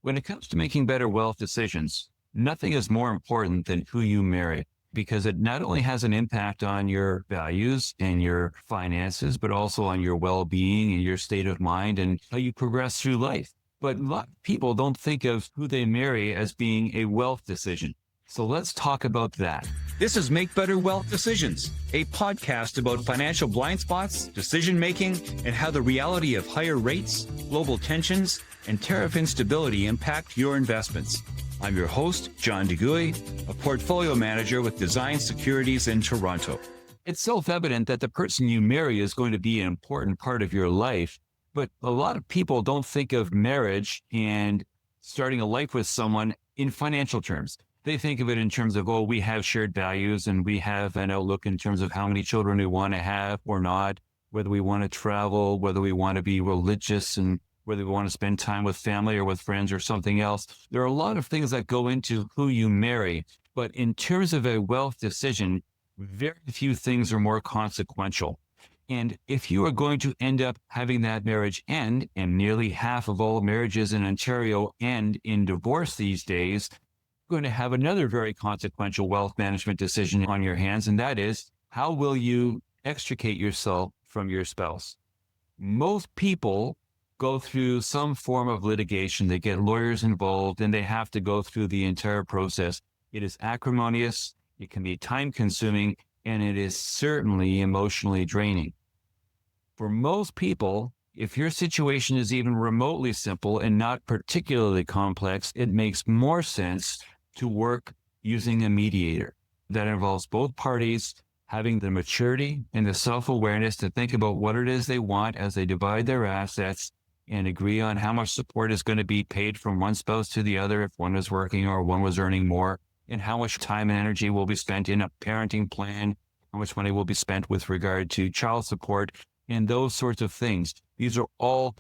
When it comes to making better wealth decisions, nothing is more important than who you marry because it not only has an impact on your values and your finances, but also on your well-being and your state of mind and how you progress through life. But a lot of people don't think of who they marry as being a wealth decision. So let's talk about that. This is Make Better Wealth Decisions, a podcast about financial blind spots, decision-making, and how the reality of higher rates, global tensions, and tariff instability impact your investments. I'm your host, John DeGuy, a portfolio manager with Design Securities in Toronto. It's self-evident that the person you marry is going to be an important part of your life, but a lot of people don't think of marriage and starting a life with someone in financial terms. They think of it in terms of, we have shared values and we have an outlook in terms of how many children we want to have or not, whether we want to travel, whether we want to be religious, and whether we want to spend time with family or with friends or something else. There are a lot of things that go into who you marry, but in terms of a wealth decision, very few things are more consequential. And if you are going to end up having that marriage end, and nearly half of all marriages in Ontario end in divorce these days, you're going to have another very consequential wealth management decision on your hands, and that is, how will you extricate yourself from your spouse? Most people go through some form of litigation. They get lawyers involved and they have to go through the entire process. It is acrimonious, it can be time consuming, and it is certainly emotionally draining. For most people, if your situation is even remotely simple and not particularly complex, it makes more sense to work using a mediator. That involves both parties having the maturity and the self-awareness to think about what it is they want as they divide their assets and agree on how much support is going to be paid from one spouse to the other if one is working or one was earning more, and how much time and energy will be spent in a parenting plan, how much money will be spent with regard to child support, and those sorts of things. These are all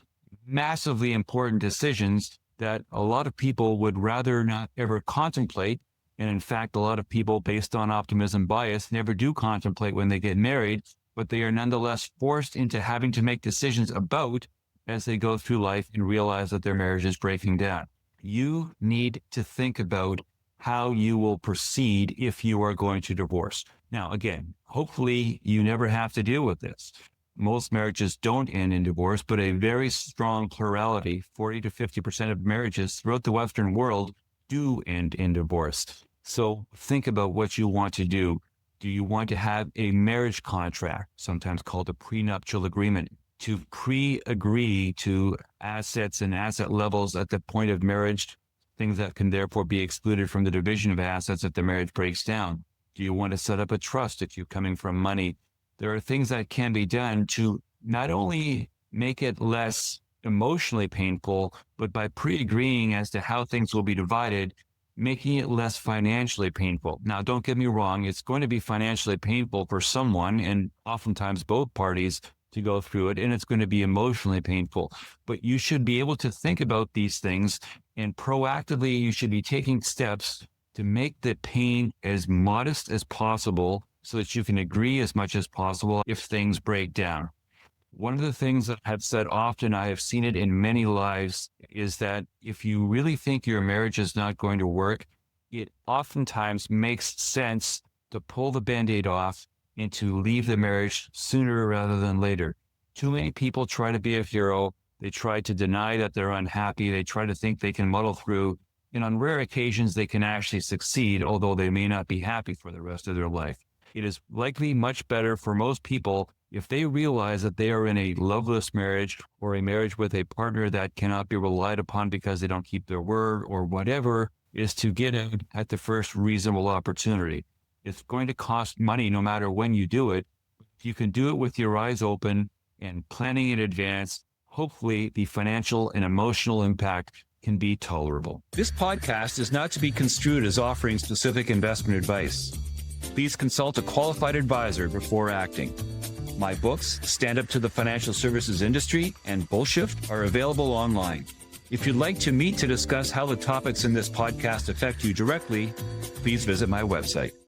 massively important decisions that a lot of people would rather not ever contemplate. And in fact, a lot of people, based on optimism bias, never do contemplate when they get married, but they are nonetheless forced into having to make decisions about as they go through life and realize that their marriage is breaking down. You need to think about how you will proceed if you are going to divorce. Now, again, hopefully you never have to deal with this. Most marriages don't end in divorce, but a very strong plurality, 40 to 50% of marriages throughout the Western world do end in divorce. So think about what you want to do. Do you want to have a marriage contract, sometimes called a prenuptial agreement, to pre-agree to assets and asset levels at the point of marriage, things that can therefore be excluded from the division of assets if the marriage breaks down? Do you want to set up a trust if you're coming from money? There are things that can be done to not only make it less emotionally painful, but by pre-agreeing as to how things will be divided, making it less financially painful. Now, don't get me wrong, it's going to be financially painful for someone, and oftentimes both parties, to go through it, and it's going to be emotionally painful. But you should be able to think about these things, and proactively you should be taking steps to make the pain as modest as possible so that you can agree as much as possible if things break down. One of the things that I've said often, I have seen it in many lives, is that if you really think your marriage is not going to work, it oftentimes makes sense to pull the Band-Aid off and to leave the marriage sooner rather than later. Too many people try to be a hero. They try to deny that they're unhappy. They try to think they can muddle through. And on rare occasions, they can actually succeed, although they may not be happy for the rest of their life. It is likely much better for most people if they realize that they are in a loveless marriage or a marriage with a partner that cannot be relied upon because they don't keep their word or whatever, is to get out at the first reasonable opportunity. It's going to cost money no matter when you do it. If you can do it with your eyes open and planning in advance, hopefully the financial and emotional impact can be tolerable. This podcast is not to be construed as offering specific investment advice. Please consult a qualified advisor before acting. My books, Stand Up to the Financial Services Industry and Bullshift, are available online. If you'd like to meet to discuss how the topics in this podcast affect you directly, please visit my website.